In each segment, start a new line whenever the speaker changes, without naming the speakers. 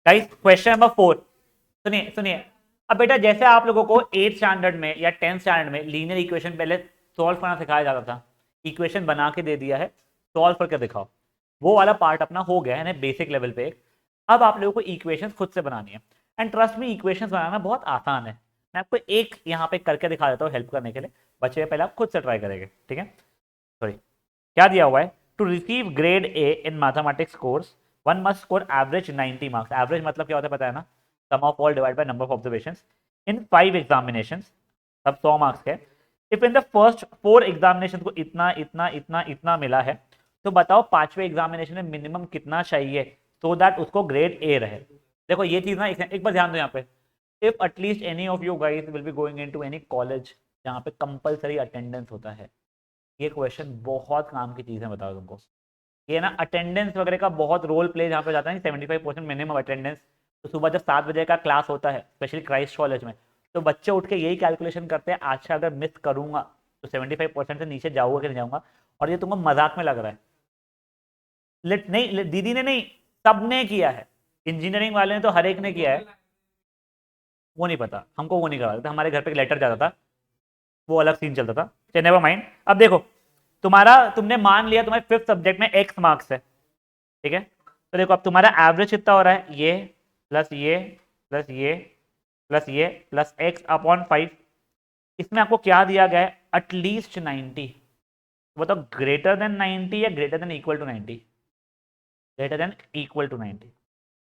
Guys question number 4, सुनिए सुनिए। अब बेटा जैसे आप लोगों को 8th स्टैंडर्ड में या 10th स्टैंडर्ड में लीनियर इक्वेशन पहले सॉल्व करना सिखाया जाता था, इक्वेशन बना के दे दिया है, सॉल्व करके दिखाओ, वो वाला पार्ट अपना हो गया है बेसिक लेवल पे। अब आप लोगों को इक्वेशंस खुद से बनानी है, एंड ट्रस्ट में इक्वेशंस बनाना बहुत आसान है। मैं आपको एक यहाँ पे करके दिखा देता हूँ हेल्प करने के लिए, बच्चे पहले आप खुद से ट्राई करेंगे, ठीक है। सॉरी, क्या दिया हुआ है, to receive grade A in mathematics course one must score average 90 marks. Average मतलब क्या होता है पता है ना, sum of all divide by number of observations in 5 examinations, सब 100 मार्क्स के। If in the first 4 examination को इतना इतना इतना इतना मिला है, तो बताओ पांचवें एग्जामिनेशन में मिनिमम कितना चाहिए सो दैट उसको ग्रेड ए रहे। देखो ये चीज ना एक बार ध्यान दो यहाँ पे, if at least any of you guys will be going into any college जहाँ पे कंपलसरी अटेंडेंस होता है, ये क्वेश्चन बहुत काम की चीज है, बताओ तुमको। ये ना अटेंडेंस वगैरह का बहुत रोल प्ले जहाँ पे जाता है, 75% मिनिमम अटेंडेंस। तो सुबह जब 7 बजे का क्लास होता है स्पेशली क्राइस्ट कॉलेज में, तो बच्चे उठ के यही कैलकुलेशन करते हैं, आज से अगर मिस करूंगा तो 75% से नीचे जाऊंगा कि नहीं जाऊंगा। और ये तुमको मजाक में लग रहा है, दीदी ने नहीं, सबने किया है, इंजीनियरिंग वाले ने तो हर एक ने किया है। वो नहीं पता हमको, वो नहीं करा था, हमारे घर पे एक लेटर जाता था, वो अलग सीन चलता था। चलिए नेवर माइंड। अब देखो, तुम्हारा तुमने मान लिया तुम्हारे 5th सब्जेक्ट में एक्स मार्क्स है, ठीक है। तो देखो अब तुम्हारा एवरेज कितना हो रहा है, ये प्लस ये प्लस ये प्लस ये प्लस एक्स अपॉन 5। इसमें आपको क्या दिया गया है, एटलीस्ट 90। बताओ ग्रेटर देन 90 या greater than equal to 90? Greater than equal to 90।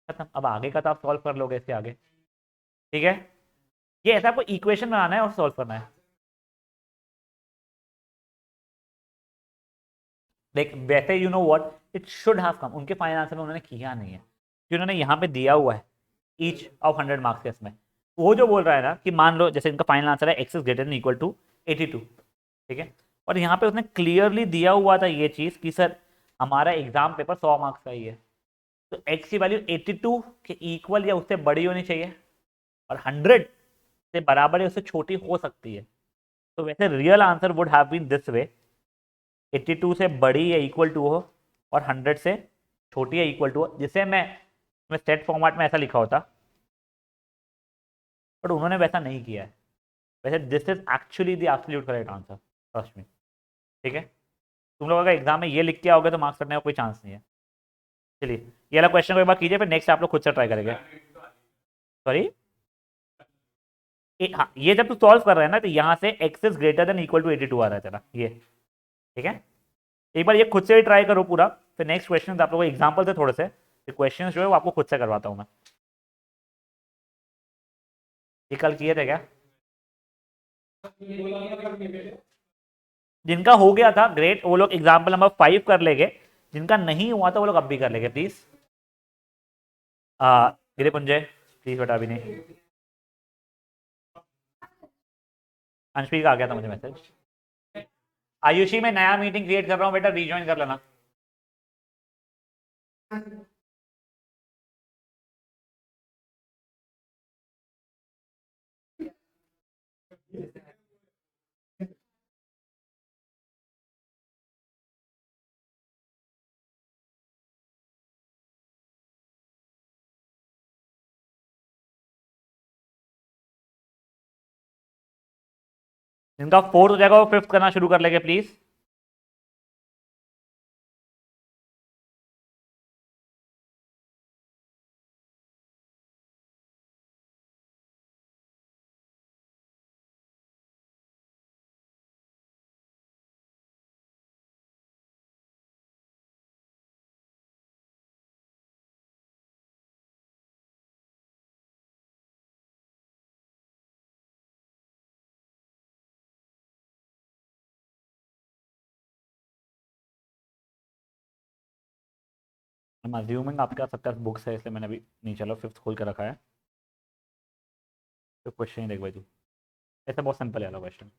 खत्म। अब आगे का तो आप सॉल्व कर लोगे इससे आगे, ठीक है। ये ऐसा आपको इक्वेशन बनाना है और सॉल्व करना है। देख वैसे you know what, it should have come, उनके फाइनल आंसर में उन्होंने किया नहीं है, कि उन्होंने यहाँ पे दिया हुआ है ईच ऑफ 100 मार्क्स के इसमें। वो जो बोल रहा है ना कि मान लो जैसे इनका फाइनल आंसर है X is greater than equal to 82, ठीक है। और यहाँ पे उसने क्लियरली दिया हुआ था ये चीज़ कि सर हमारा एग्जाम पेपर 100 मार्क्स का ही है, तो एक्स की वैल्यू 82 के इक्वल या उससे बड़ी होनी चाहिए, और 100 से बराबर या उससे छोटी हो सकती है। तो वैसे real answer would have been this way, 82 से बड़ी या इक्वल टू हो और 100 से छोटी या इक्वल टू हो, जिसे मैं सेट फॉर्मेट में ऐसा लिखा होता, बट उन्होंने वैसा नहीं किया है। वैसे this is actually the absolute correct answer, trust me, ठीक है। तुम लोग अगर एग्जाम में ये लिख के आओगे तो मार्क्स करने का कोई चांस नहीं है। चलिए ये वाला क्वेश्चन को एक बार कीजिए, फिर नेक्स्ट आप लोग खुद से ट्राई करेंगे। सॉरी, हाँ ये जब तू सॉल्व कर रहा है ना, तो यहाँ से X is greater than equal to 82 आ रहा है तेरा ये, ठीक है। एक बार ये खुद से ही ट्राई करो पूरा, फिर नेक्स्ट क्वेश्चन आप लोगों को एग्जाम्पल से थोड़े से क्वेश्चन जो है वो आपको खुद से करवाता हूँ मैं। ये कल किए थे क्या? जिनका हो गया था ग्रेट वो लोग एग्जाम्पल नंबर 5 कर लेंगे, जिनका नहीं हुआ था वो लोग अब भी कर लेंगे प्लीज। गिरे पुंजय प्लीज, बेटा अभी नहीं। अंशपी का आ गया था मुझे मैसेज। आयुषी में नया मीटिंग क्रिएट कर रहा हूँ बेटा, रीज्वाइन कर लेना। जिनका 4th हो जाएगा वो 5th करना शुरू कर लेंगे प्लीज। I'm assuming आपके पास सबका बुक्स है, इसलिए मैंने अभी नहीं, चलो 5th खोल के रखा है। तो क्वेश्चन ही देख भाई तू, ऐसा बहुत सिंपल है क्वेश्चन।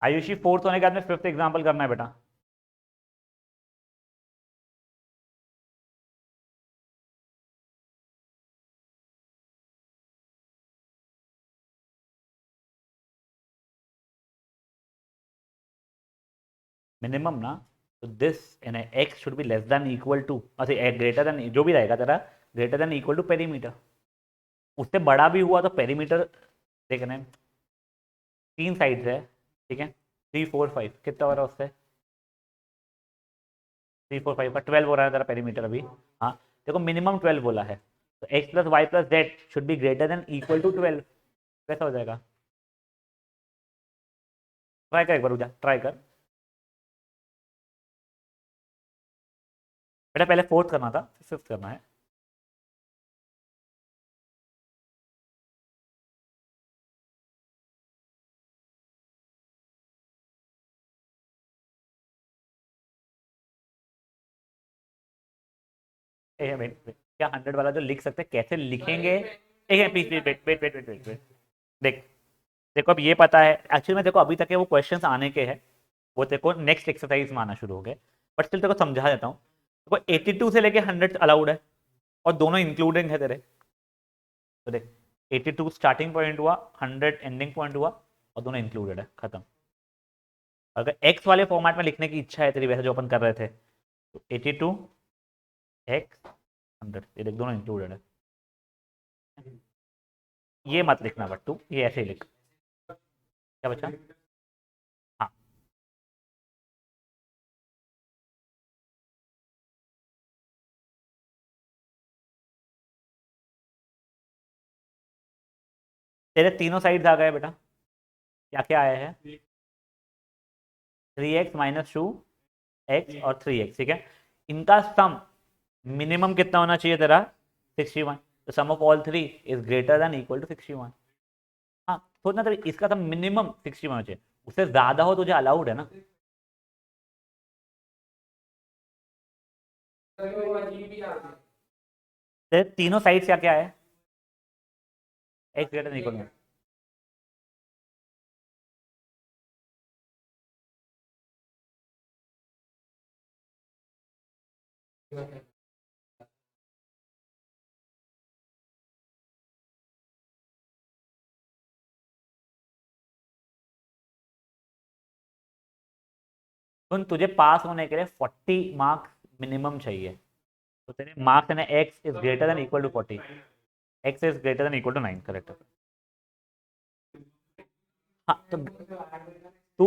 आयुषी 4th होने के बाद में 5th एग्जाम्पल करना है बेटा। मिनिमम ना, तो this in X should be less than equal to, अच्छा ग्रेटर देन जो भी रहेगा तेरा, greater than equal to perimeter, उससे बड़ा भी हुआ तो पेरीमीटर देख रहे हैं, 3 साइड्स है, ठीक है, 3 4 5 कितना हो रहा है उससे, 3 4 5 का 12 हो रहा है तेरा पेरीमीटर अभी। हाँ देखो मिनिमम 12 बोला है, तो x plus Y plus Z should be greater than equal to 12, कैसा हो जाएगा? ट्राई कर एक बार, रुक जा, ट्राई कर बेटा, पहले फोर्थ करना था, फिफ्थ करना है। क्या 100 वाला जो लिख सकते हैं, कैसे लिखेंगे? एक है, please wait wait wait wait wait wait, देख, देखो अब ये पता है एक्चुअली में, देखो अभी तक के वो क्वेश्चंस आने के हैं, वो देखो नेक्स्ट एक्सरसाइज में आना शुरू हो गए, बट स्टिल तेरे को समझा देता हूँ। देखो 82 से लेके 100 अलाउड है, और दोनों इंक्लूडिंग है तेरे, तो देख 82 स्टार्टिंग पॉइंट हुआ, 100 एंडिंग पॉइंट हुआ, और दोनों इंक्लूडेड है, खत्म। अगर एक्स वाले फॉर्मेट में लिखने की इच्छा है तेरी, वैसे जो अपन कर रहे थे, तो 82 एक्स 100, ये देख दोनों इंक्लूडेड है, ये मत लिखना बट तू ये ऐसे ही लिख, क्या बचा? हाँ तेरे तीनों साइड्स आ गए बेटा, क्या क्या आया है? 3x माइनस 2x और 3x, ठीक है, इनका सम मिनिमम कितना होना चाहिए तेरा? 61, तो sum of all three is greater than equal to 61। हाँ सोचना तेरा, इसका सम मिनिमम 61 होना चाहिए, उससे ज्यादा हो तुझे अलाउड है ना। तेरे तीनों साइड क्या क्या है? x ग्रेटर देन इक्वल, सुन तुझे पास होने के लिए 40 मार्क्स मिनिमम चाहिए, तो तेरे मार्क्स है ना, x is greater than equal to 40, x is greater than equal to 9, correct है। हाँ तो तू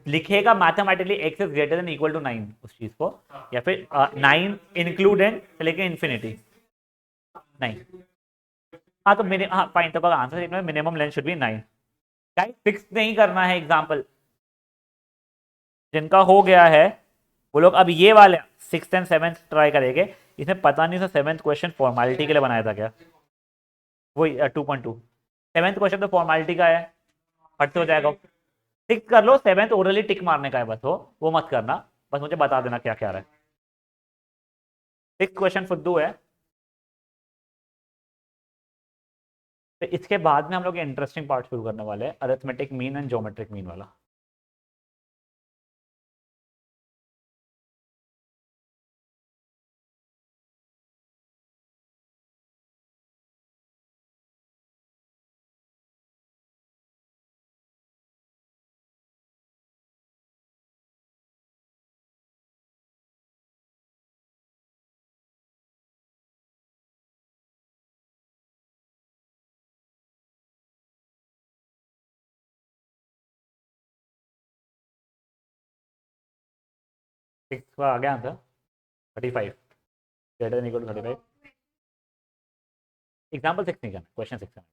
लिखेगा mathematically x is greater than equal to 9 उस चीज को, या फिर 9 इंक्लूडेड से लेके इन्फिनिटी, नहीं। हाँ तो मिनि हाँ फाइन, तो answer minimum length should be 9। Guys fix नहीं करना है एग्जांपल, जिनका हो गया है वो लोग अब ये वाले 6th एंड 7th ट्राई करेंगे। इसमें पता नहीं था 7th क्वेश्चन फॉर्मेलिटी के लिए बनाया था क्या, वही 2.2, 7th क्वेश्चन तो फॉर्मेलिटी का है, फट से हो जाएगा। टिक कर लो, 7th ओरली टिक मारने का है बस, वो मत करना, बस मुझे बता देना क्या क्या रहा है। 6th क्वेश्चन फुद्दू है, तो इसके बाद में हम लोग इंटरेस्टिंग पार्ट शुरू करने वाले हैं, arithmetic mean and geometric mean वाला। सिक्स का आ गया answer 35, greater than equal to 35। Example 6 नहीं करना, क्वेश्चन 6 है।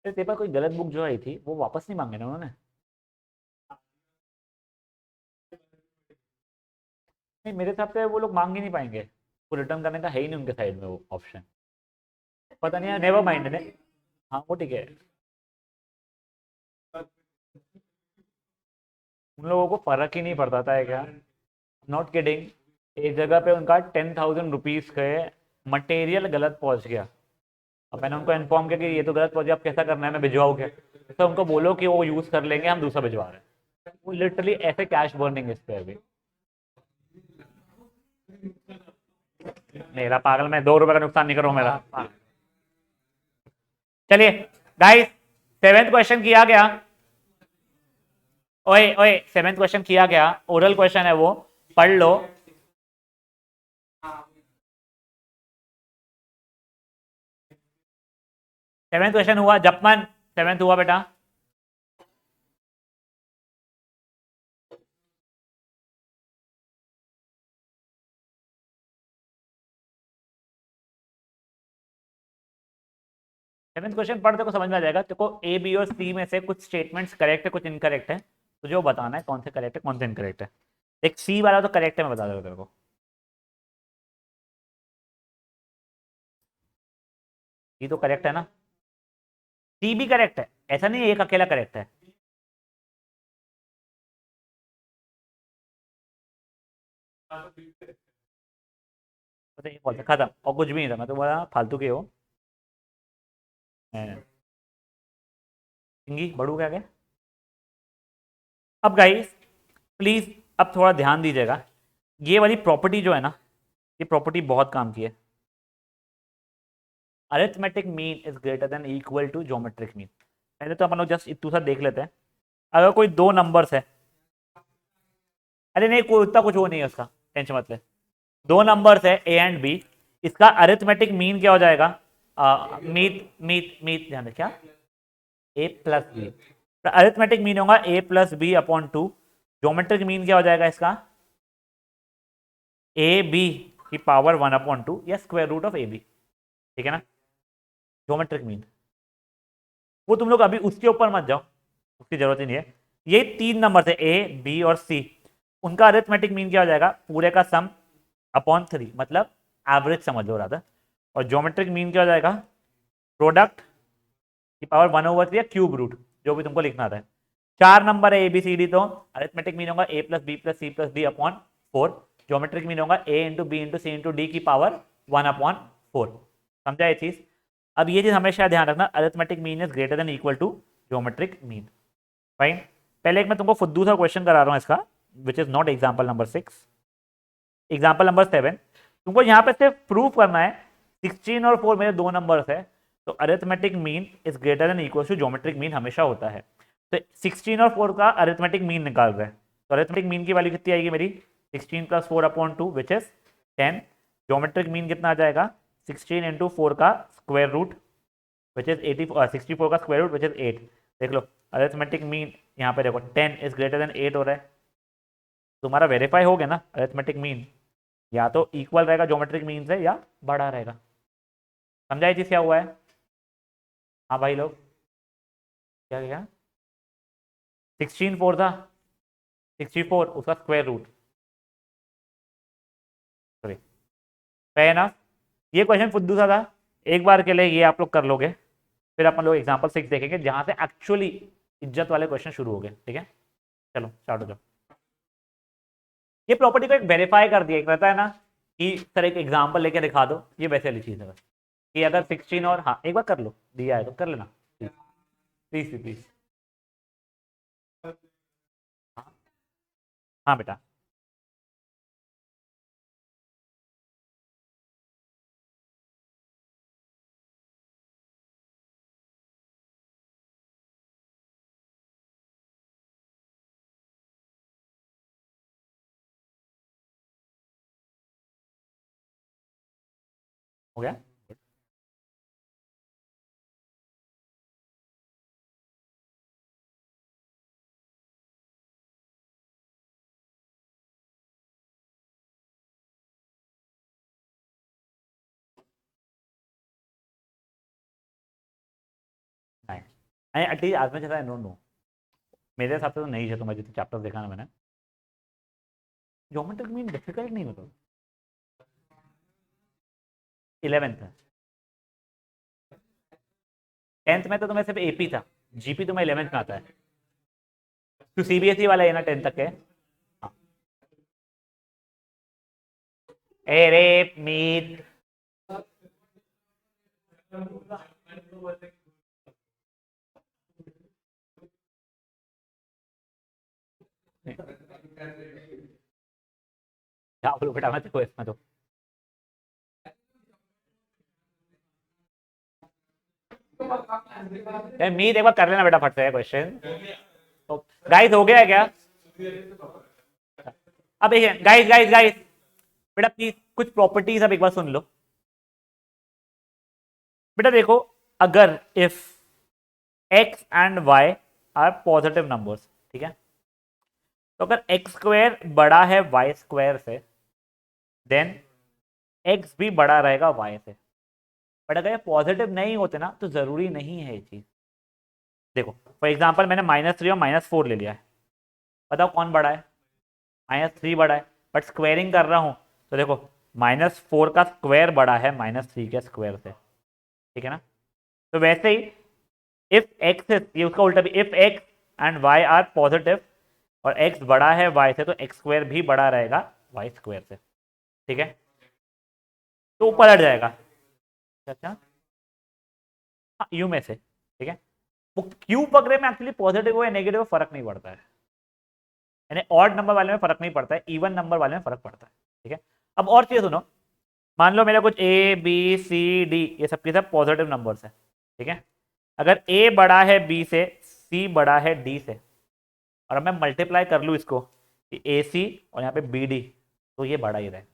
तेरे पास कोई गलत बुक जो आई थी वो वापस नहीं मांगे ना उन्होंने? नहीं मेरे हिसाब से वो लोग मांग ही नहीं पाएंगे, वो रिटर्न करने का है ही नहीं उनके साइड में वो ऑप्शन, पता नहीं है, नेवर माइंड ने। हाँ वो ठीक है, उन लोगों को फर्क ही नहीं पड़ता था है क्या, नॉट किडिंग। एक जगह पे उनका 10,000 रुपीज के मटेरियल गलत पहुंच गया, अब मैंने उनको इन्फॉर्म किया कि ये तो गलत पहुंच गया, अब कैसा करना है, मैं भिजवाऊँ क्या? तो उनको बोलो कि वो यूज कर लेंगे, हम दूसरा भिजवा रहे हैं। वो लिटरली ऐसे कैश बर्निंग इस पे अभी, मेरा पागल, मैं 2 रुपए का नुकसान नहीं करूँ मेरा। चलिए गाइस, 7th क्वेश्चन किया गया, ओए ओए 7th क्वेश्चन किया गया, ओरल क्वेश्चन है वो, पढ़ लो। सेवेंथ क्वेश्चन हुआ जपमन, सेवेंथ हुआ बेटा। सेवेंथ क्वेश्चन पढ़ देखो समझ में आ जाएगा। देखो ए बी और सी में से कुछ स्टेटमेंट्स करेक्ट है, कुछ इनकरेक्ट है, तो जो बताना है कौन से करेक्ट है कौन से इनकरेक्ट है। एक सी वाला तो करेक्ट है, मैं बता दूंगा तेरे को। सी तो करेक्ट है ना, सी भी करेक्ट है, ऐसा नहीं है एक अकेला करेक्ट है। पता नहीं कौन सा खत्म और कुछ भी नहीं था, मैं तो बोला फालतू के हो। सिंगी बड़ू क्या गया। अब गाइस प्लीज अब थोड़ा ध्यान दीजिएगा, ये वाली प्रॉपर्टी जो है ना, ये प्रॉपर्टी बहुत काम की है। Arithmetic mean is greater than equal to geometric mean. पहले तो अपन लोग जस्ट इतना सा देख लेते हैं। अगर कोई दो नंबर्स है, अरे नहीं कोई उतना कुछ वो नहीं है उसका, टेंशन मत ले। दो नंबर्स है ए एंड बी, इसका अरिथमेटिक मीन क्या हो जाएगा? मीट मीट मीट ध्यान दे क्या, A plus B. Arithmetic mean होगा A plus B upon two. Geometric mean क्या हो जाएगा इसका? ए बी की पावर वन अपॉन टू या square root of A B. ठीक है ना, ज्योमेट्रिक मीन। वो तुम लोग अभी उसके ऊपर मत जाओ, उसकी जरूरत ही नहीं है। ये तीन नंबर है ए बी और सी, उनका अरिथमेटिक मीन क्या हो जाएगा? पूरे का सम अपॉन थ्री, मतलब एवरेज समझ लो रहा था। और ज्योमेट्रिक मीन क्या हो जाएगा? प्रोडक्ट की पावर वन ओवर थ्री या क्यूब रूट, जो भी तुमको लिखना था। चार नंबर है ए बी सी डी, तो अरिथमेटिक मीन होगा A plus B plus C plus D upon four. Geometric mean होगा A into B into C into D की पावर वन अपॉन फोर। समझा ये चीज? अब ये चीज हमेशा ध्यान रखना, arithmetic mean is greater than equal to geometric mean. Fine. पहले एक मैं तुमको फुद्दू सा क्वेश्चन करा रहा हूँ इसका, which is not example number 6। Example number 7, तुमको यहाँ पे सिर्फ प्रूफ करना है 16 और 4 मेरे दो नंबर्स है, तो arithmetic mean is greater than equal to geometric mean हमेशा होता है। तो 16 और 4 का अरिथमेटिक मीन निकाल रहे हैं, तो अरिथमेटिक मीन की वैल्यू कितनी आएगी मेरी? 16 plus 4 upon two which is 10। Geometric mean कितना आ जाएगा? 16 इंटू 4 का स्क्वायर रूट विच इज 64 का स्क्वायर रूट विच इज 8। देख लो अरिथमेटिक मीन यहाँ पे देखो 10 इज ग्रेटर देन 8 हो रहा है, तुम्हारा वेरीफाई हो गया ना। अरिथमेटिक मीन या तो इक्वल रहेगा ज्योमेट्रिक मीन से या बड़ा रहेगा। समझा ये चीज क्या हुआ है? हाँ भाई लोग, क्या क्या 16 4 था, 64 उसका स्क्वायर रूट। सॉरी, है ना। ये क्वेश्चन फुद्दू सा था, एक बार के लिए ये आप लोग कर लोगे, फिर अपन लोग एग्जाम्पल 6 देखेंगे जहां से एक्चुअली इज्जत वाले क्वेश्चन शुरू हो गए। ठीक है, चलो स्टार्ट हो जाओ। ये प्रॉपर्टी को एक वेरीफाई कर दिया, एक रहता है ना कि सर एक एग्जाम्पल लेके दिखा दो, ये वैसे वाली चीज है बस। कि अगर 16 और, हाँ एक बार कर लो, दिया है तो कर लेना प्लीज प्लीज प्लीज। हाँ हाँ बेटा। हो गया। नहीं एटलीस्ट आज में जैसा आई डोंट नो, मेरे हिसाब से तो नहीं है, तो मैं जितने चैप्टर देखा ना मैंने, ज्योमेट्रिक मीन डिफिकल्ट नहीं मतलब। 11th है, 10th में तो तुम्हें सिर्फ एपी था, जीपी तुम्हें 11th में आता है। तो सीबीएसई वाला है ना 10th तक है। हाँ। ए रे मीट। क्या बोलो बेटा, मैं तो इसमें तो मीट एक बार कर लेना बेटा फट से क्वेश्चन। तो गाइस हो गया है क्या? अब गाइस गाइस गाइस, बेटा प्लीज कुछ प्रॉपर्टीज अब एक बार सुन लो। बेटा देखो, अगर if x and y are positive numbers, ठीक है, तो अगर x स्क्वायर बड़ा है y स्क्वायर से देन x भी बड़ा रहेगा y से। बट अगर ये पॉजिटिव नहीं होते ना तो जरूरी नहीं है ये चीज। देखो फॉर एग्जांपल मैंने -3 और -4 ले लिया है, बताओ कौन बड़ा है? -3 बड़ा है, बट स्क्वायरिंग कर रहा हूं तो देखो -4 का स्क्वायर बड़ा है -3 के स्क्वायर से, ठीक है ना। तो वैसे ही इफ एक्स, ये उसका उल्टा भी, if X and Y are positive और एक्स बड़ा है वाई से तो एक्स स्क्वायर भी बड़ा रहेगा वाई स्क्वायर से, ठीक है, तो ऊपर हट जाएगा। अच्छा, हाँ यू में से, ठीक है। वो क्यू पकड़े में एक्चुअली पॉजिटिव हो या नेगेटिव फर्क नहीं पड़ता है, यानी ऑड नंबर वाले में फर्क नहीं पड़ता है, इवन नंबर वाले में फर्क पड़ता है, ठीक है। अब और चीज सुनो, मान लो मेरा कुछ ए बी सी डी ये सब के सब पॉजिटिव नंबर्स है, ठीक है। अगर ए बड़ा है बी से, सी बड़ा है डी से, और अब मैं मल्टीप्लाई कर लूँ इसको कि ए सी और यहाँ पे बी डी, तो ये बड़ा ही रहेगा,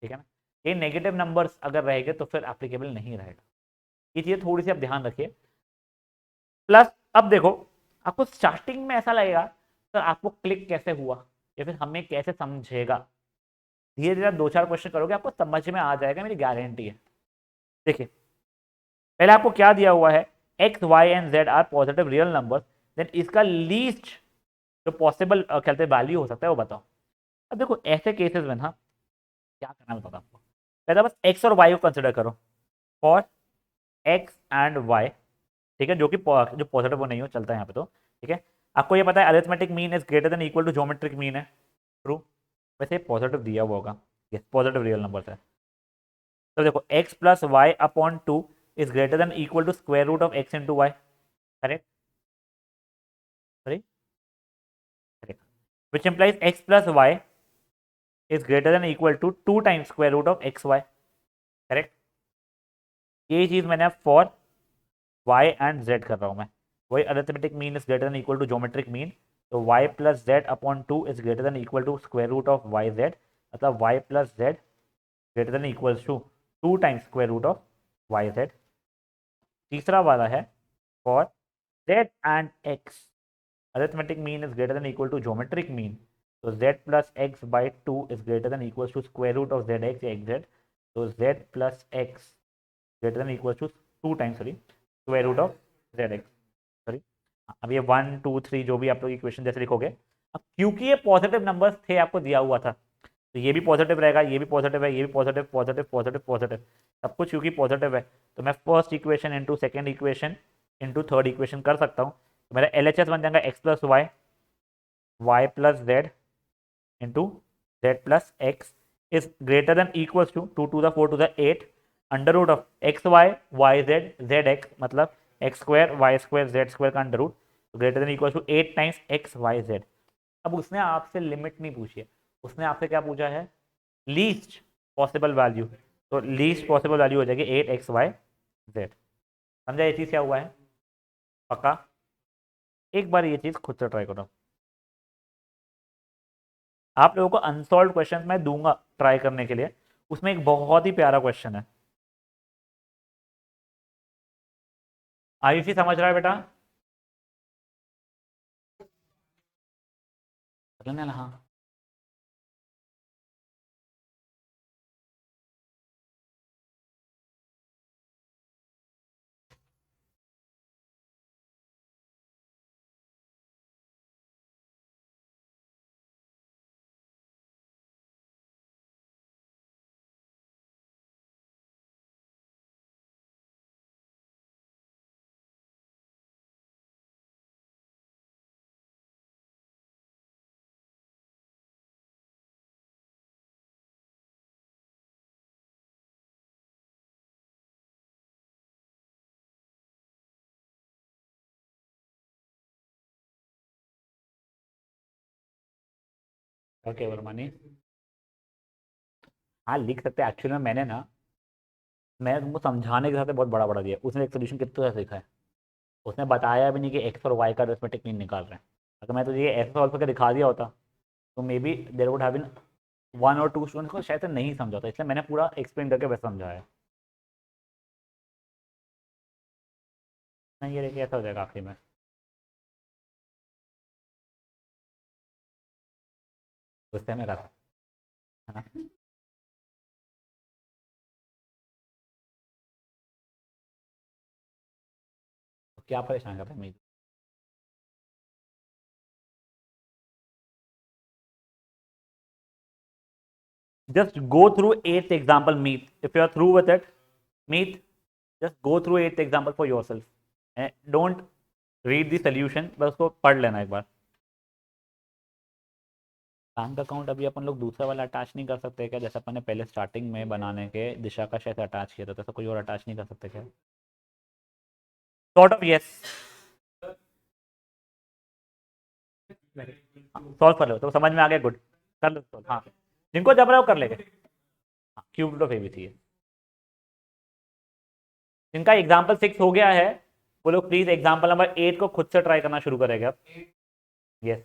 ठीक है ना। ये नेगेटिव नंबर्स अगर रहेंगे तो फिर एप्लीकेबल नहीं रहेगा, ये चीज़ थोड़ी सी आप ध्यान रखिए। प्लस अब देखो, आपको स्टार्टिंग में ऐसा लगेगा सर आपको क्लिक कैसे हुआ या फिर हमें कैसे समझेगा, धीरे धीरे आप 2-4 क्वेश्चन करोगे आपको समझ में आ जाएगा, मेरी गारंटी है। देखिए पहले आपको क्या दिया हुआ है, X Y and Z are positive real number, then इसका लीस्ट जो पॉसिबल कहते हैं वैल्यू हो सकता है वो बताओ। अब देखो ऐसे केसेस में ना क्या करना है बताओ आपको, पहले बस एक्स और वाई को कंसिडर करो, फॉर एक्स एंड वाई, ठीक है, जो कि जो पॉजिटिव वो नहीं हो चलता है यहाँ पे तो, ठीक है। आपको ये पता है arithmetic mean is greater than equal to geometric mean है, ट्रू, वैसे पॉजिटिव दिया हुआ होगा, यस पॉजिटिव रियल नंबर है। तो देखो x plus Y upon 2 is greater than equal to square root of x into Y, correct, sorry correct, which implies x plus Y is greater than equal to 2 times square root of x Y, correct. ये चीज मैंने for y and z कर रहा हूँ मैं, वही arithmetic mean is greater than equal to geometric mean, तो y plus Z upon 2 is greater than equal to square root of Y Z, मतलब y plus Z greater than equals to 2 times square root of Y Z. तीसरा वाला है for z एंड x arithmetic mean is greater than equal to geometric mean, so z plus x by 2 is greater than equals to square root of zx या xz, so z plus x greater than equals to 2 times sorry square root of zx, sorry. अब ये 1 2 3 जो भी आप लोग equation जैसे लिखोगे, अब क्योंकि ये पॉजिटिव नंबर्स थे आपको दिया हुआ था तो ये भी पॉजिटिव रहेगा, ये भी पॉजिटिव है, ये भी पॉजिटिव पॉजिटिव पॉजिटिव पॉजिटिव, सब कुछ क्योंकि पॉजिटिव है तो मैं first equation into second equation into third equation कर सकता हूँ। तो मेरा LHS बन जाएगा x plus y, y plus z into z plus x is greater than equals to 2 to the 4 to the 8 under root of x y y z z x, मतलब x square y square z square का under root, greater than equals to 8 times x y Z. अब उसने आपसे limit नहीं पूछी है, उसने आपसे क्या पूछा है, लीस्ट पॉसिबल वैल्यू, तो लीस्ट पॉसिबल वैल्यू हो जाएगी 8 XY Z। समझा ये चीज़ क्या हुआ है, पक्का? एक बार ये चीज़ खुद से ट्राई करो, आप लोगों को अनसॉल्व क्वेश्चन मैं दूंगा ट्राई करने के लिए, उसमें एक बहुत ही प्यारा क्वेश्चन है। आयुषी समझ रहा है बेटा? हाँ ओके वर्मानी, हाँ लिख सकते हैं। एक्चुअली में मैंने ना, मैं तुमको समझाने के साथ बहुत बड़ा बड़ा दिया, उसने एक सोल्यूशन कितना सीखा है, उसने बताया भी नहीं कि एक्स और वाई का अरिथमेटिक मीन निकाल रहे हैं। अगर मैं तुझे ये ऐसे सॉल्व करके दिखा दिया होता तो maybe there would have been 1 और 2 स्टूडेंट्स को शायद से नहीं समझा था, इसलिए मैंने पूरा एक्सप्लेन करके वैसे समझाया है। नहीं ये देखिए ऐसा हो जाएगा आखिरी में। गुस्से में रहा है ना। तो क्या परेशान करता है मेरी। Just go through eighth example, Meet. If you are through with it, Meet, just go through eighth example for yourself. Don't read the solution, बस उसको पढ़ लेना एक बार। बैंक अकाउंट अभी अपन लोग दूसरा वाला अटैच नहीं कर सकते क्या, जैसे अपन ने पहले स्टार्टिंग में बनाने के दिशा का शायद अटैच किया था, तो कोई और अटैच नहीं कर सकते क्या? Sort of yes. सॉल्व कर लो तो समझ में आ गया, गुड। कर लो सॉल्व, हाँ। जिनको जब रहा हो कर लेंगे। क्यूब रूट ऑफ एबीसी है। जिनका एग्जाम्पल 6 हो गया है वो लोग प्लीज एग्जाम्पल नंबर 8 को खुद से ट्राई करना शुरू करेंगे अब। यस।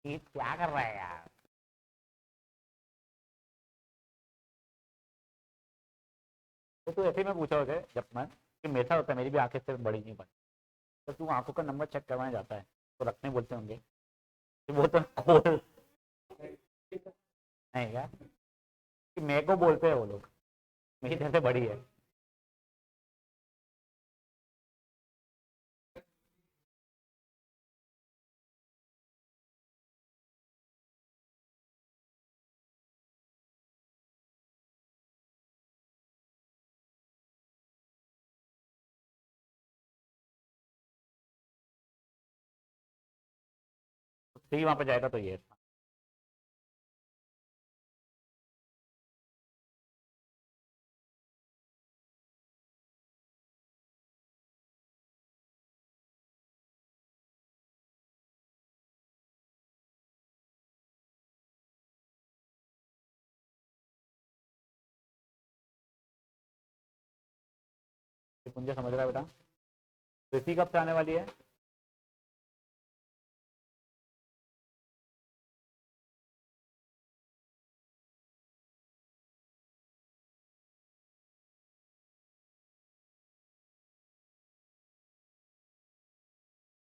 क्या कर रहा है यार। तो ऐसे ही मैं पूछा होगा जब मैं कि मेरा होता है, मेरी भी आंखें से बड़ी नहीं पड़ी, तो तू आंखों का नंबर चेक करवाने जाता है तो रखने बोलते होंगे कि वो तो खोल। नहीं क्या कि मेरे को बोलते हैं वो लोग, मेरी तरह से बड़ी है। सही वहां पे जाएगा तो ये। मुझे समझ रहा है बेटा। तो इसी कब से आने वाली है?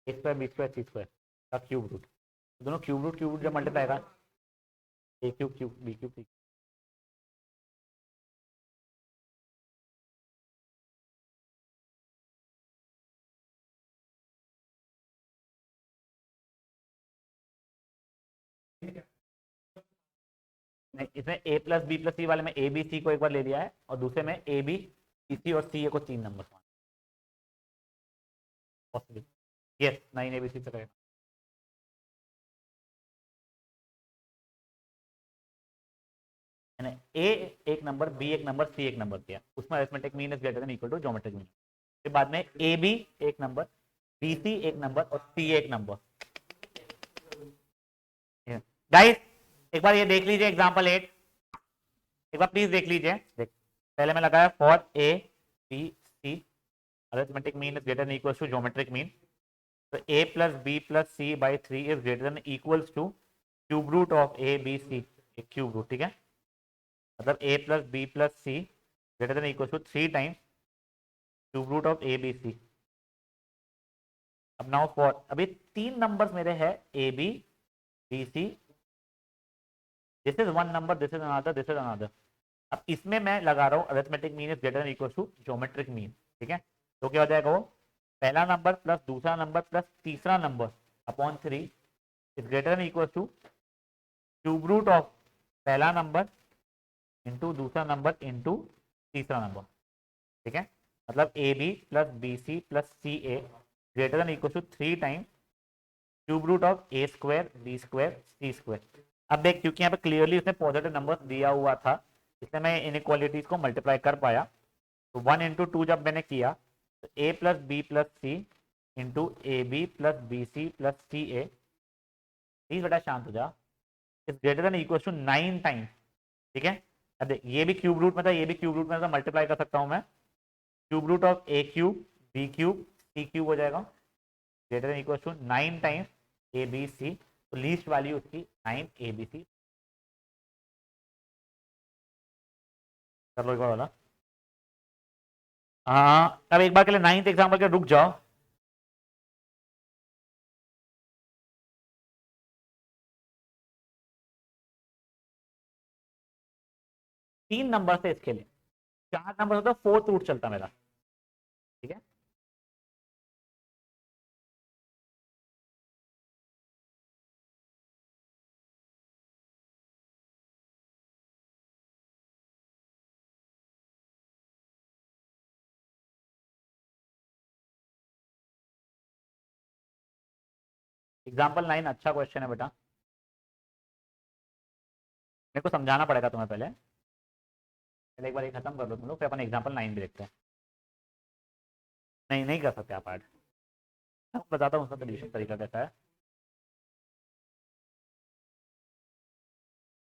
ए square B square C square का क्यूब रूट, दोनों क्यूब रूट जब मल्टीप्लाई आएगा, ए क्यूब क्यूब बी क्यूब सी। नहीं इसमें ए प्लस बी प्लस सी वाले में ए बी सी को एक बार ले लिया है और दूसरे में ए बी सी सी और सी ए को 3 number possible. Yes 9 A B C से मैंने ए एक नंबर, बी एक नंबर, सी एक नंबर दिया, उसमें arithmetic mean is greater than equal to geometric mean. फिर बाद में ए बी एक नंबर, बी सी एक नंबर और सी एक नंबर। गाइस एक बार ये देख लीजिए एग्जांपल 8, एक बार प्लीज देख लीजिए। देख पहले मैं लगाया for a B c arithmetic mean is greater than equal to geometric mean, तो a plus B plus c by 3 is greater than equals to cube root of A B c, cube root, ठीक है। मतलब a plus B plus c greater than equal to 3 times cube root of A B c. अब now for अभी 3 numbers मेरे हैं a b b C, this is one number, this is another, this is another. अब इसमें मैं लगा रहा हूँ arithmetic mean is greater than equal to geometric mean, ठीक है। तो क्या हो जाएगा वो पहला नंबर प्लस दूसरा नंबर प्लस तीसरा number upon 3 is greater than equal to cube root of पहला नंबर इंटू दूसरा नंबर इंटू तीसरा नंबर, ठीक है। मतलब A B plus B C plus C A greater than equal to 3 time cube root of A square B square C square. अब देख क्योंकि यहाँ पे क्लियरली उसने पॉजिटिव नंबर दिया हुआ था इसलिए मैं इन इक्वालिटीज को मल्टीप्लाई कर पाया। तो 1 इंटू 2 जब मैंने किया a plus B plus c into a B plus B C plus C a, please बेटा शांत हो जा, is greater than equal to 9 times. ठीक है, अब देख ये भी क्यूब रूट में था, ये भी क्यूब रूट में था, मल्टीप्लाई कर सकता हूँ मैं, cube root of A cube B cube C cube हो जाएगा, greater than equal to 9 times A B C, तो लीस्ट वैल्यू उसकी 9 ए बी सी। कर लो एक बार वाला। हाँ अब एक बार के लिए 9th एग्जाम्पल के रुक जाओ। तीन नंबर से इसके लिए 4 नंबर होता, फोर्थ रूट चलता मेरा। ठीक है, एग्जाम्पल 9 अच्छा क्वेश्चन है बेटा, मेरे को समझाना पड़ेगा तुम्हें पहले, पहले एक बार ये खत्म कर लो तुम लोग, फिर अपन एग्जाम्पल 9 भी देखते हैं। नहीं नहीं कर सकते आप ऐड, मैं बताता हूँ उसका सोल्यूशन तरीका कैसा है।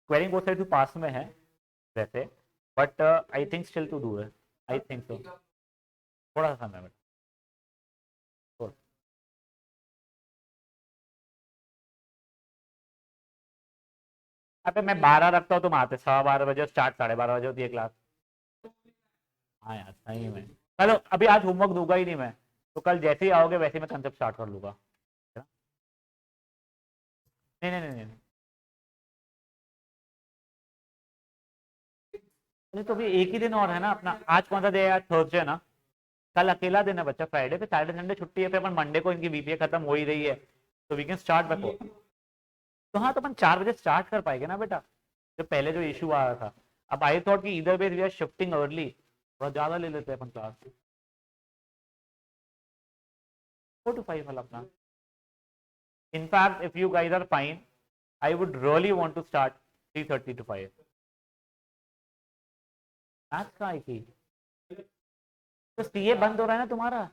स्क्वेयरिंग बोथ साइड टू पास में है वैसे, but I think still too दूर है, आई थिंक सो, थोड़ा सा समय बेटा। अबे मैं 12 रखता हूँ, तुम आते 12:15 बजे, स्टार्ट 12:30 होती है क्लास। हाँ यार सही में, चलो अभी आज होमवर्क दूंगा ही नहीं मैं, तो कल जैसे ही आओगे वैसे ही मैं कंसेप्ट स्टार्ट कर लूंगा। नहीं नहीं नहीं नहीं, नहीं तो अभी एक ही दिन और है ना अपना, आज कौन सा डे है, थर्सडे है ना, कल अकेला दिन है बच्चा, फ्राइडे पे सैटरडे संडे छुट्टी है, फिर अपन मंडे को इनकी बीपीए खत्म हो ही रही है, तो वी कैन स्टार्ट रखो। तो हाँ, तो अपन 4 बजे स्टार्ट कर पाएंगे ना बेटा, जो पहले जो इशू आ रहा था। अब आई थॉट कि इधर way we are shifting early, थोड़ा ज्यादा ले लेते हैं अपन क्लास, 4 to 5 वाला अपना। In fact if you guys are fine, I would really want to start 3:30 to 5। Maths का आई थी, तो सीए बंद हो रहा है ना तुम्हारा।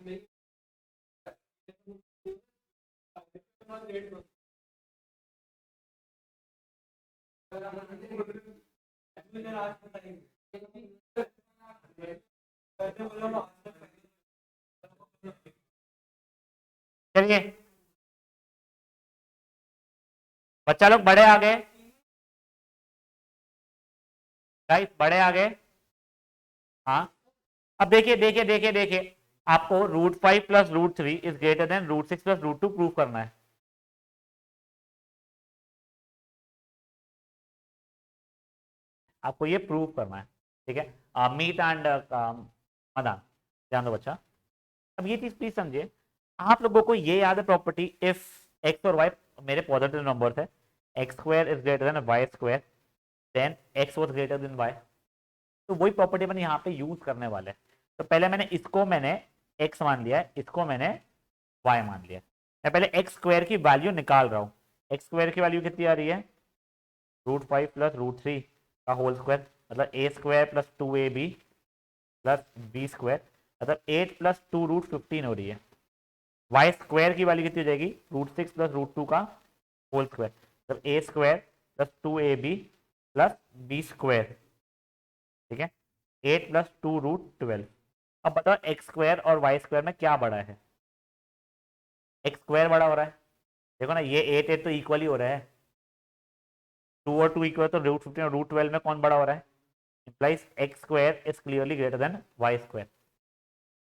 चलिए बच्चा लोग बड़े आ गए, गाइस बड़े आ गए। हाँ अब देखिए देखिए देखिए देखिए, आपको √5 plus √3 is greater then √6 plus √2 prove करना है। आपको ये प्रूव करना है, ठीक है। मीट एंड मदान, ध्यान दो बच्चा, अब ये चीज प्लीज समझिए, आप लोगों को ये याद है प्रॉपर्टी, इफ एक्स और वाई मेरे पॉजिटिव नंबर है, X square is greater than Y square, then X was greater than Y, तो वही प्रॉपर्टी मैंने यहाँ पे यूज करने वाले हैं। तो पहले मैंने एक्स मान लिया है, इसको मैंने वाई मान लिया। मैं पहले एक्स स्क्वायर की वैल्यू निकाल रहा हूँ, एक्स स्क्वायर की वैल्यू कितनी आ रही है, √5 प्लस √3 का होल स्क्वायर, मतलब a square plus 2ab plus b square, मतलब 8 प्लस 2 √15 हो रही है। वाई स्क्वायर की वैल्यू कितनी हो जाएगी, √6 प्लस √2 का होल स्क्वायर, मतलब a square plus 2ab plus b square, ठीक है, 8 प्लस 2 √12। अब बताओ एक्स स्क्वायर और वाई स्क्वायर में क्या बड़ा है, एक्स स्क्वायर बड़ा हो रहा है, देखो ना ये 8 तो इक्वल ही हो रहा है, 2 और 2 इक्वल, तो √15 और √12 में कौन बड़ा हो रहा है, implies x square is clearly greater than y square,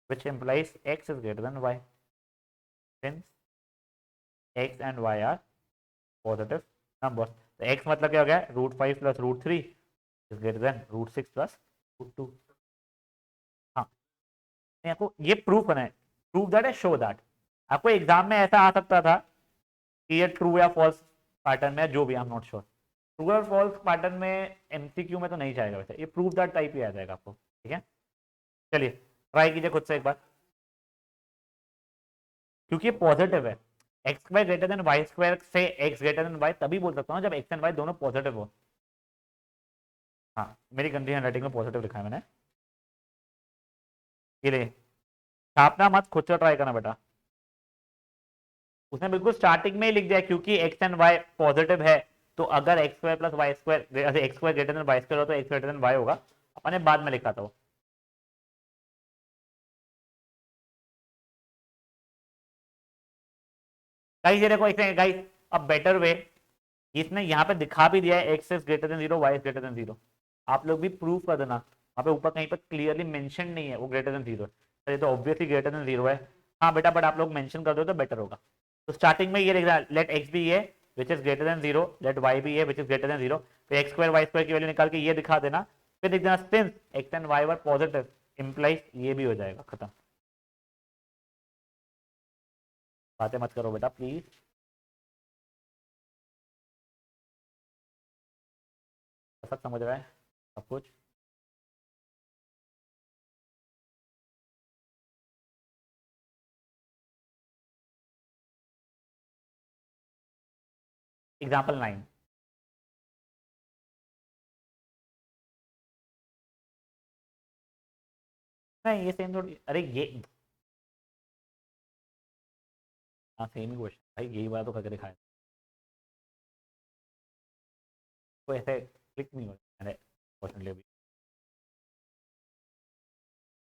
which implies x is greater than y, since x and y are positive numbers। तो x मतलब क्या हो गया, √5 plus √3 is greater than √6 plus √2। हाँ, आपको ये प्रूव करना है, प्रूव दैट है, शो दैट। आपको एग्जाम में ऐसा आ सकता था कि ये ट्रू या फॉल्स पैटर्न में, जो भी, I am not sure, true और फॉल्स पैटर्न में एमसीक्यू में तो नहीं जाएगा वैसे, ये प्रूव दैट टाइप ही आ जाएगा आपको, ठीक है। चलिए ट्राई कीजिए खुद से एक बार, क्योंकि ये पॉजिटिव है, X square greater than Y square से एक्स ग्रेटर देन वाई तभी बोल सकता हूँ जब एक्स एंड वाई दोनों पॉजिटिव हो। हाँ मेरी गंदी हैंडराइटिंग में पॉजिटिव लिखा है मैंने, ये ले, छापना मत, खुद से ट्राई करना बेटा। उसने बिल्कुल स्टार्टिंग में ही लिख दिया क्योंकि एक्स एंड वाई पॉजिटिव है, तो अगर X square plus Y square, X square greater than Y square हो तो एक्स ग्रेटर देन वाई होगा। अपने बाद में लिखा था वो। गाइस ये देखो इसे गाइस, अब बेटर वे, इसने यहाँ पे दिखा भी दिया है X is greater than zero, Y is greater than zero. आप लोग भी प्रूव कर देना, वहाँ पे ऊपर कहीं पर क्लियरली मेंशन नहीं है वो ग्रेटर देन जीरो है, तो ये तो ऑब्वियसली ग्रेटर देन जीरो है। हाँ बेटा, बट आप लोग मेंशन कर दो तो बेटर होगा। तो स्टार्टिंग में ये लिख रहा है, लेट एक्स बी ये which is greater than zero, let y be ये which is greater than zero. फिर एक्स स्क्वायर वाई स्क्वायर की वैल्यू निकाल के ये दिखा देना, फिर लिख देना since x and y were positive implies, ये भी हो जाएगा खत्म। बातें मत करो बेटा प्लीज। सब समझ रहा है सब कुछ। एग्जाम्पल 9। नहीं ये सेम थोड़ी, अरे ये, हाँ सेम ही क्वेश्चन भाई, यही बात तो करके दिखाया। तो ऐसे क्लिक नहीं हो रहा है क्वेश्चन भी।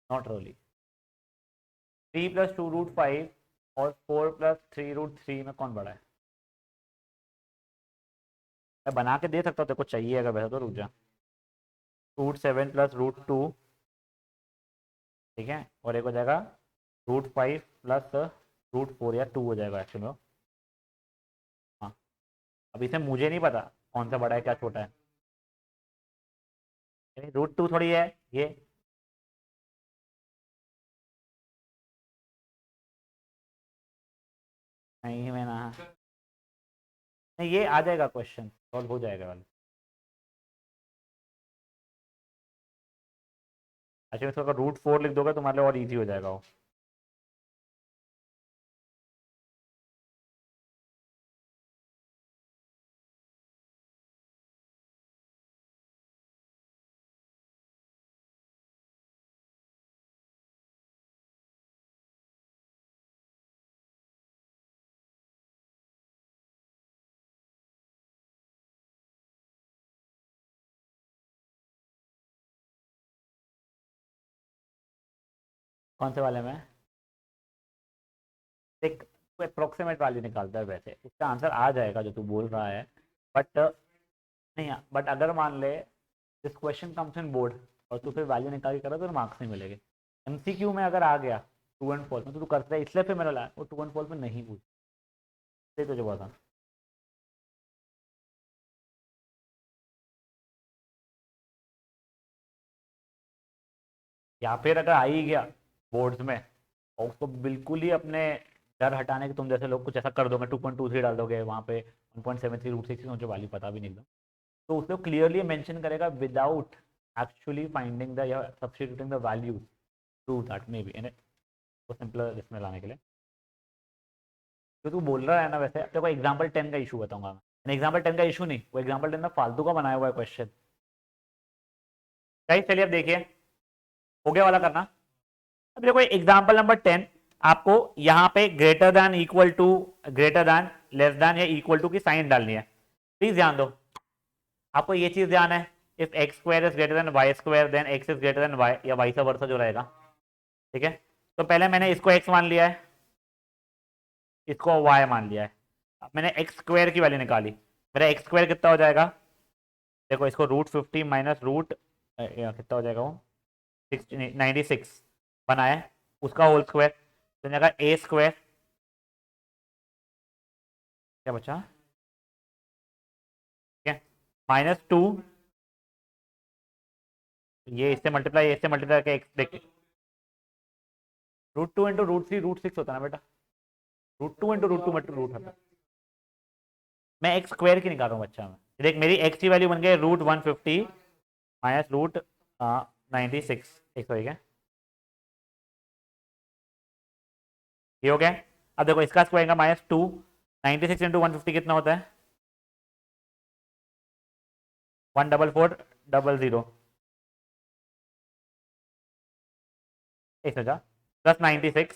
Not really. 3 + 2√5 और 4 + 3√3 में कौन बड़ा है? मैं बना के दे सकता हूँ तेरे को, चाहिए अगर वैसा तो रुक जा। √7 + √2, ठीक है, और एक हो जाएगा √5 + √4 या 2 हो जाएगा एक्चुअली में। हाँ, अब इसे मुझे नहीं पता कौन सा बड़ा है क्या छोटा है, √2 थोड़ी है ये। नहीं मैं ना, नहीं ये आ जाएगा क्वेश्चन, सॉल्व हो जाएगा वाला। अच्छा इसको अगर √4 लिख दोगे तुम्हारे लिए और इजी हो जाएगा वो। कौन से वाले में? एक अप्रोक्सीमेट वैल्यू निकालता है, वैसे इसका आंसर आ जाएगा जो तू बोल रहा है, बट नहीं, बट अगर मान ले this question comes in board और तू फिर वैल्यू निकाल के करा तो मार्क्स नहीं मिलेंगे। एमसीक्यू में अगर आ गया ट्रू एंड फॉल्स में तो तू करता है, इसलिए फिर मेरा ला वो ट्रू एंड फॉल्स में नहीं पूछ, तुझे बहुत आसान। या फिर अगर आ ही गया बोर्ड्स में और उसको बिल्कुल ही अपने डर हटाने के तुम जैसे लोग कुछ ऐसा कर दोगे, 2.23 डाल दोगे वहाँ पे, 1.73 √6 मुझे वैल्यू पता भी नहीं एकदम, तो उसको क्लियरली मेंशन करेगा विदाउट एक्चुअली फाइंडिंग द या substituting the value, to that maybe in वो सिंपल इसमें लाने के लिए। तो तू बोल रहा है ना, वैसे देखो एग्जाम्पल 10 का इशू बताऊंगा मैं, एग्जाम्पल 10 का इशू नहीं, वो एग्जाम्पल 10 में फालतू का बनाया हुआ है क्वेश्चन। सही, चलिए अब देखिए, हो गया वाला करना। अब देखो एग्जाम्पल नंबर 10, आपको यहाँ पे greater than equal to, greater than less than या इक्वल टू की साइन डालनी है। प्लीज ध्यान दो, आपको ये चीज ध्यान है, if X square is greater than Y square then X is greater than Y, या वाई सा वर्सा जो रहेगा, ठीक है। तो पहले मैंने इसको एक्स मान लिया है, इसको वाई मान लिया है, अब मैंने एक्स स्क्वायर की वैल्यू निकाली, मेरा एक्स स्क्वायर कितना हो जाएगा? देखो इसको √50 माइनस रूट कितना हो जाएगा वो, 96 बनाया, उसका होल स्क्वायर, तो जाएगा ए स्क्वायर, क्या बचा, ठीक है, -2, ये इससे मल्टीप्लाई करके देखिए, √2 इंटू √3 √6 होता है ना बेटा, √2 इंटू √2 मल्टी रूट होता है। मैं एक्स स्क्वायर की निकाल रहा हूँ बच्चा, मैं देख मेरी एक्स की वैल्यू बन गई √150 माइनस √96, एक सौ, ठीक है, ये हो गया। अब देखो इसका स्क्वायर का -2, 96 इंटू 150 कितना होता है, 14400, एक सौ जा, प्लस 96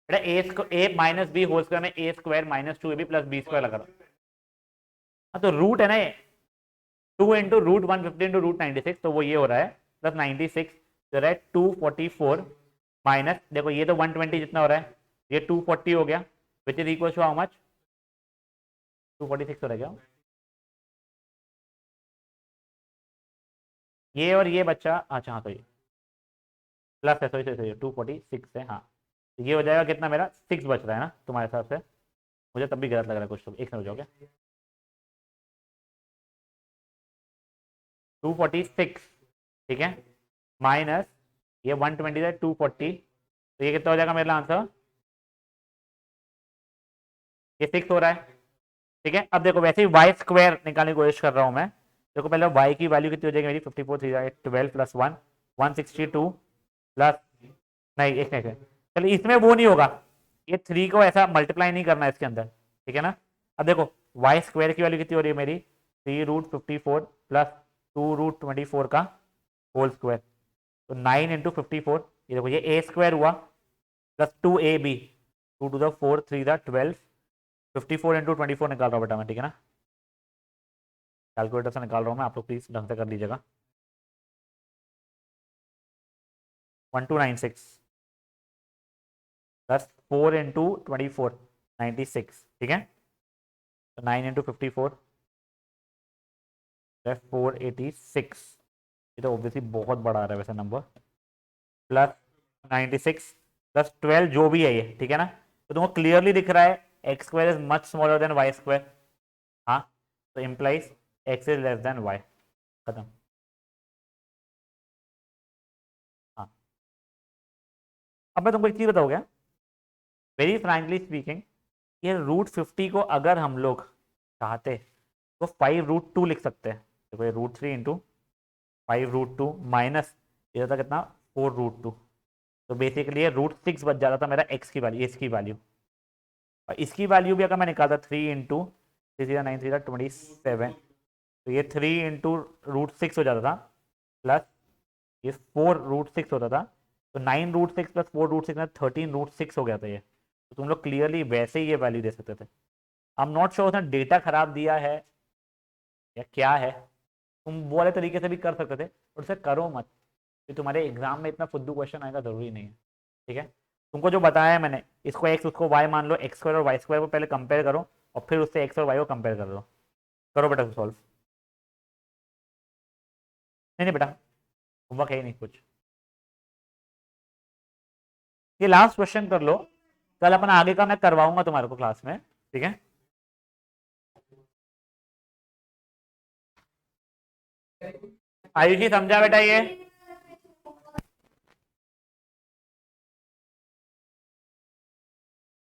बेटा a minus b whole square में a square minus 2ab plus b square लगा रहा। हाँ तो रूट है ना ये, 2 इंटू रूट 150 इंटू रूट 96, तो वो ये हो रहा है प्लस 96 जो रहा है 244 माइनस, देखो ये तो 120 जितना हो रहा है, ये 240 हो गया, which is equal to how much, 246 हो रहा है क्या, ये और ये बच्चा, अच्छा हाँ तो ये प्लस है, सॉरी 246 है, हाँ तो ये हो जाएगा कितना, मेरा 6 बच रहा है ना तुम्हारे हिसाब से, मुझे तब भी गलत लग रहा है कुछ, तो एक मिनट हो जाओगे, 246 ठीक है, माइनस ये 120 है 240, तो ये कितना हो जाएगा मेरा आंसर, ये 6 हो रहा है। ठीक है, अब देखो वैसे ही वाई स्क्वायर निकालने की कोशिश कर रहा हूं मैं, देखो पहले वाई की वैल्यू कितनी हो जाएगी मेरी, 54 3 12 प्लस 1 162 प्लस, नहीं एक नहीं, चलिए इसमें वो नहीं होगा, ये 3 को ऐसा मल्टीप्लाई नहीं करना है इसके अंदर, ठीक है ना। अब देखो वाई स्क्वायर की वैल्यू कितनी हो रही है मेरी, 3√54 प्लस 2√24 का होल स्क्वायर, तो 9 × 54, ये देखो ये ए स्क्वायर हुआ plus 2ab, 2 to the 4 3 the 12, 54 × 24 निकाल रहा हूँ बेटा मैं, ठीक है ना, कैलकुलेटर से निकाल रहा हूँ मैं, आप लोग प्लीज ढंग से कर लीजिएगा, 1296 प्लस 4 × 24 96, ठीक है, तो 9 × 54 486, ये तो ऑब्वियसली बहुत बड़ा आ रहा है वैसे नंबर, प्लस 96 प्लस 12 जो भी है ये, ठीक है ना, तो तुमको क्लियरली दिख रहा है X square is much smaller than Y square, हाँ तो implies X is less than Y, खत्म। हाँ अब मैं तुमको एक चीज बताऊँ क्या, वेरी फ्रैंकली स्पीकिंग, ये √50 को अगर हम लोग चाहते तो 5√2 लिख सकते हैं, देखो ये √3 इंटू 5√2 माइनस ये था कितना 4√2, तो बेसिकली ये √6 बच जाता था मेरा एक्स की वैल्यू, इसकी वैल्यू, और इसकी वैल्यू भी अगर मैं निकालता 3 इंटू 3 9 3 27, तो ये 3 इंटू √6 हो जाता था, प्लस ये 4√6 होता था, तो 9√6 प्लस 4√6 में 13√6 हो गया था ये, तो तुम लोग क्लियरली वैसे ही ये वैल्यू दे सकते थे। आई एम नॉट श्योर उसने डेटा खराब दिया है या क्या है, तुम वो वाले तरीके से भी कर सकते थे, और उसे करो मत, कि तुम्हारे एग्जाम में इतना फुद्दू क्वेश्चन आएगा जरूरी नहीं है, ठीक है। तुमको जो बताया है मैंने, इसको एक्स उसको वाई मान लो, एक्स स्क्वायर और वाई स्क्वायर को पहले कंपेयर करो, और फिर उससे एक्स और वाई को कंपेयर कर लो, करो बेटा सॉल्व, नहीं नहीं बेटा होमवर्क है ही नहीं कुछ, ये लास्ट क्वेश्चन कर लो, कल अपना आगे का मैं करवाऊंगा तुम्हारे को क्लास में, ठीक है। आयुषी समझा बेटा ये।